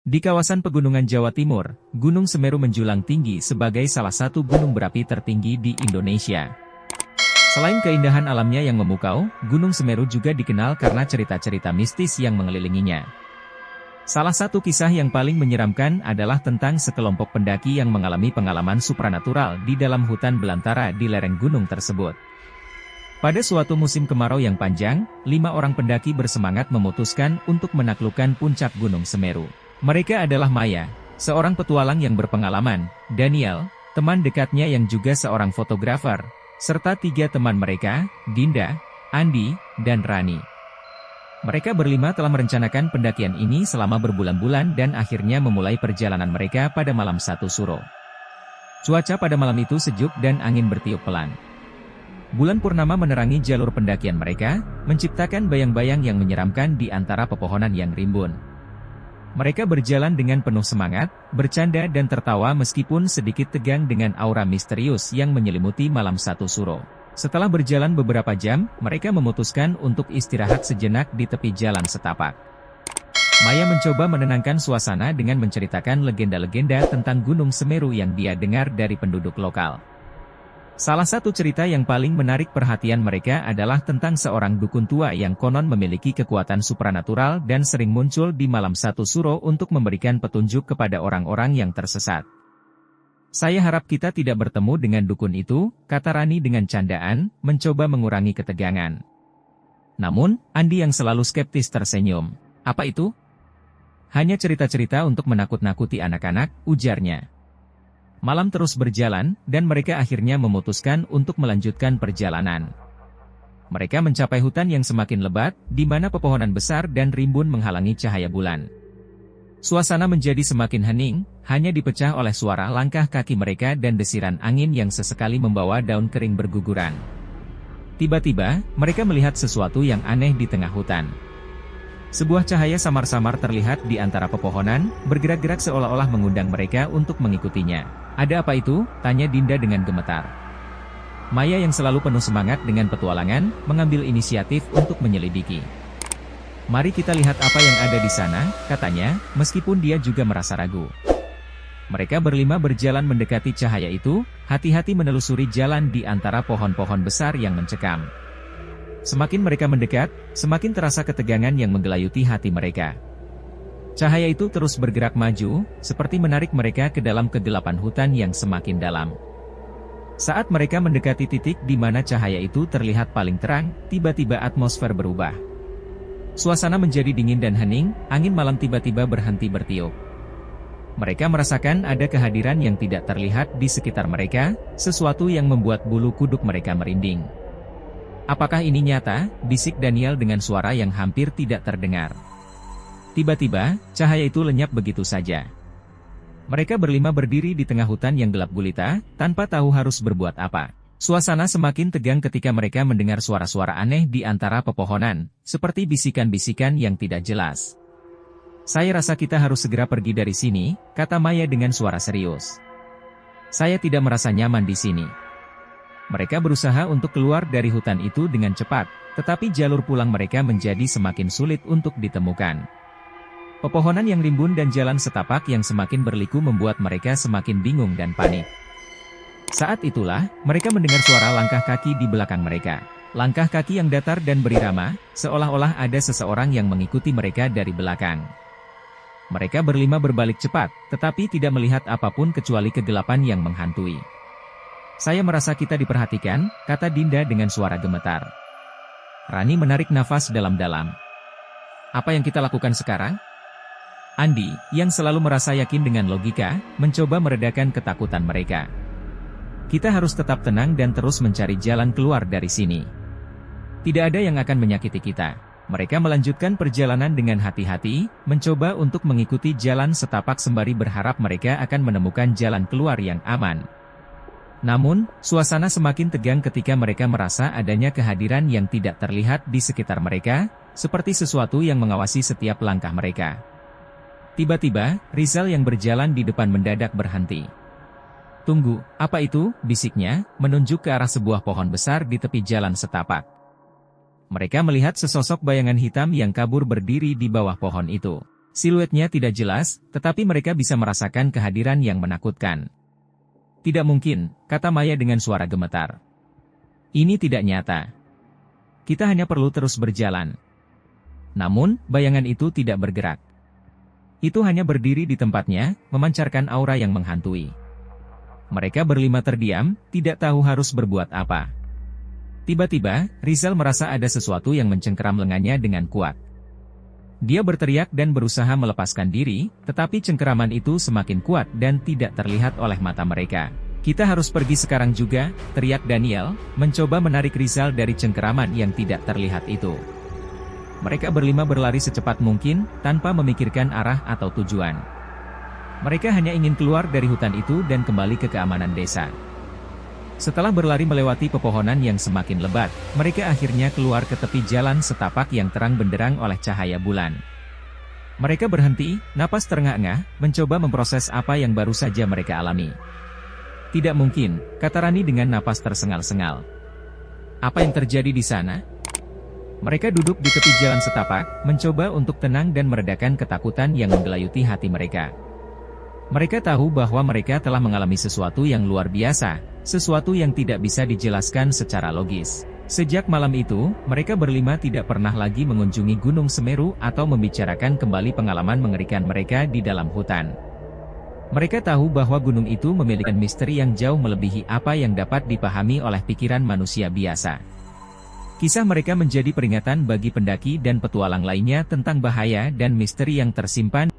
Di kawasan pegunungan Jawa Timur, Gunung Semeru menjulang tinggi sebagai salah satu gunung berapi tertinggi di Indonesia. Selain keindahan alamnya yang memukau, Gunung Semeru juga dikenal karena cerita-cerita mistis yang mengelilinginya. Salah satu kisah yang paling menyeramkan adalah tentang sekelompok pendaki yang mengalami pengalaman supranatural di dalam hutan belantara di lereng gunung tersebut. Pada suatu musim kemarau yang panjang, 5 orang pendaki bersemangat memutuskan untuk menaklukkan puncak Gunung Semeru. Mereka adalah Maya, seorang petualang yang berpengalaman, Daniel, teman dekatnya yang juga seorang fotografer, serta 3 teman mereka, Dinda, Andi, dan Rani. Mereka berlima telah merencanakan pendakian ini selama berbulan-bulan dan akhirnya memulai perjalanan mereka pada malam 1 Suro. Cuaca pada malam itu sejuk dan angin bertiup pelan. Bulan purnama menerangi jalur pendakian mereka, menciptakan bayang-bayang yang menyeramkan di antara pepohonan yang rimbun. Mereka berjalan dengan penuh semangat, bercanda dan tertawa meskipun sedikit tegang dengan aura misterius yang menyelimuti malam 1 Suro. Setelah berjalan beberapa jam, mereka memutuskan untuk istirahat sejenak di tepi jalan setapak. Maya mencoba menenangkan suasana dengan menceritakan legenda-legenda tentang Gunung Semeru yang dia dengar dari penduduk lokal. Salah satu cerita yang paling menarik perhatian mereka adalah tentang seorang dukun tua yang konon memiliki kekuatan supranatural dan sering muncul di malam 1 Suro untuk memberikan petunjuk kepada orang-orang yang tersesat. "Saya harap kita tidak bertemu dengan dukun itu," kata Rani dengan candaan, mencoba mengurangi ketegangan. Namun, Andi yang selalu skeptis tersenyum. "Apa itu?" "Hanya cerita-cerita untuk menakut-nakuti anak-anak," ujarnya. Malam terus berjalan, dan mereka akhirnya memutuskan untuk melanjutkan perjalanan. Mereka mencapai hutan yang semakin lebat, di mana pepohonan besar dan rimbun menghalangi cahaya bulan. Suasana menjadi semakin hening, hanya dipecah oleh suara langkah kaki mereka dan desiran angin yang sesekali membawa daun kering berguguran. Tiba-tiba, mereka melihat sesuatu yang aneh di tengah hutan. Sebuah cahaya samar-samar terlihat di antara pepohonan, bergerak-gerak seolah-olah mengundang mereka untuk mengikutinya. "Ada apa itu?" tanya Dinda dengan gemetar. Maya yang selalu penuh semangat dengan petualangan, mengambil inisiatif untuk menyelidiki. "Mari kita lihat apa yang ada di sana," katanya, meskipun dia juga merasa ragu. Mereka berlima berjalan mendekati cahaya itu, hati-hati menelusuri jalan di antara pohon-pohon besar yang mencekam. Semakin mereka mendekat, semakin terasa ketegangan yang menggelayuti hati mereka. Cahaya itu terus bergerak maju, seperti menarik mereka ke dalam kegelapan hutan yang semakin dalam. Saat mereka mendekati titik di mana cahaya itu terlihat paling terang, tiba-tiba atmosfer berubah. Suasana menjadi dingin dan hening, angin malam tiba-tiba berhenti bertiup. Mereka merasakan ada kehadiran yang tidak terlihat di sekitar mereka, sesuatu yang membuat bulu kuduk mereka merinding. "Apakah ini nyata?" bisik Daniel dengan suara yang hampir tidak terdengar. Tiba-tiba, cahaya itu lenyap begitu saja. Mereka berlima berdiri di tengah hutan yang gelap gulita, tanpa tahu harus berbuat apa. Suasana semakin tegang ketika mereka mendengar suara-suara aneh di antara pepohonan, seperti bisikan-bisikan yang tidak jelas. "Saya rasa kita harus segera pergi dari sini," kata Maya dengan suara serius. "Saya tidak merasa nyaman di sini." Mereka berusaha untuk keluar dari hutan itu dengan cepat, tetapi jalur pulang mereka menjadi semakin sulit untuk ditemukan. Pepohonan yang rimbun dan jalan setapak yang semakin berliku membuat mereka semakin bingung dan panik. Saat itulah, mereka mendengar suara langkah kaki di belakang mereka. Langkah kaki yang datar dan berirama, seolah-olah ada seseorang yang mengikuti mereka dari belakang. Mereka berlima berbalik cepat, tetapi tidak melihat apapun kecuali kegelapan yang menghantui. "Saya merasa kita diperhatikan," kata Dinda dengan suara gemetar. Rani menarik nafas dalam-dalam. "Apa yang kita lakukan sekarang?" Andi, yang selalu merasa yakin dengan logika, mencoba meredakan ketakutan mereka. "Kita harus tetap tenang dan terus mencari jalan keluar dari sini. Tidak ada yang akan menyakiti kita." Mereka melanjutkan perjalanan dengan hati-hati, mencoba untuk mengikuti jalan setapak sembari berharap mereka akan menemukan jalan keluar yang aman. Namun, suasana semakin tegang ketika mereka merasa adanya kehadiran yang tidak terlihat di sekitar mereka, seperti sesuatu yang mengawasi setiap langkah mereka. Tiba-tiba, Rizal yang berjalan di depan mendadak berhenti. "Tunggu, apa itu?" bisiknya, menunjuk ke arah sebuah pohon besar di tepi jalan setapak. Mereka melihat sesosok bayangan hitam yang kabur berdiri di bawah pohon itu. Siluetnya tidak jelas, tetapi mereka bisa merasakan kehadiran yang menakutkan. Tidak mungkin, kata Maya dengan suara gemetar. Ini tidak nyata. Kita hanya perlu terus berjalan. Namun, bayangan itu tidak bergerak. Itu hanya berdiri di tempatnya, memancarkan aura yang menghantui. Mereka berlima terdiam, tidak tahu harus berbuat apa. Tiba-tiba, Rizal merasa ada sesuatu yang mencengkeram lengannya dengan kuat. Dia berteriak dan berusaha melepaskan diri, tetapi cengkeraman itu semakin kuat dan tidak terlihat oleh mata mereka. Kita harus pergi sekarang juga, teriak Daniel, mencoba menarik Rizal dari cengkeraman yang tidak terlihat itu. Mereka berlima berlari secepat mungkin, tanpa memikirkan arah atau tujuan. Mereka hanya ingin keluar dari hutan itu dan kembali ke keamanan desa. Setelah berlari melewati pepohonan yang semakin lebat, mereka akhirnya keluar ke tepi jalan setapak yang terang benderang oleh cahaya bulan. Mereka berhenti, napas terengah-engah, mencoba memproses apa yang baru saja mereka alami. Tidak mungkin, kata Rani dengan napas tersengal-sengal. Apa yang terjadi di sana? Mereka duduk di tepi jalan setapak, mencoba untuk tenang dan meredakan ketakutan yang menggelayuti hati mereka. Mereka tahu bahwa mereka telah mengalami sesuatu yang luar biasa, sesuatu yang tidak bisa dijelaskan secara logis. Sejak malam itu, mereka berlima tidak pernah lagi mengunjungi Gunung Semeru atau membicarakan kembali pengalaman mengerikan mereka di dalam hutan. Mereka tahu bahwa gunung itu memiliki misteri yang jauh melebihi apa yang dapat dipahami oleh pikiran manusia biasa. Kisah mereka menjadi peringatan bagi pendaki dan petualang lainnya tentang bahaya dan misteri yang tersimpan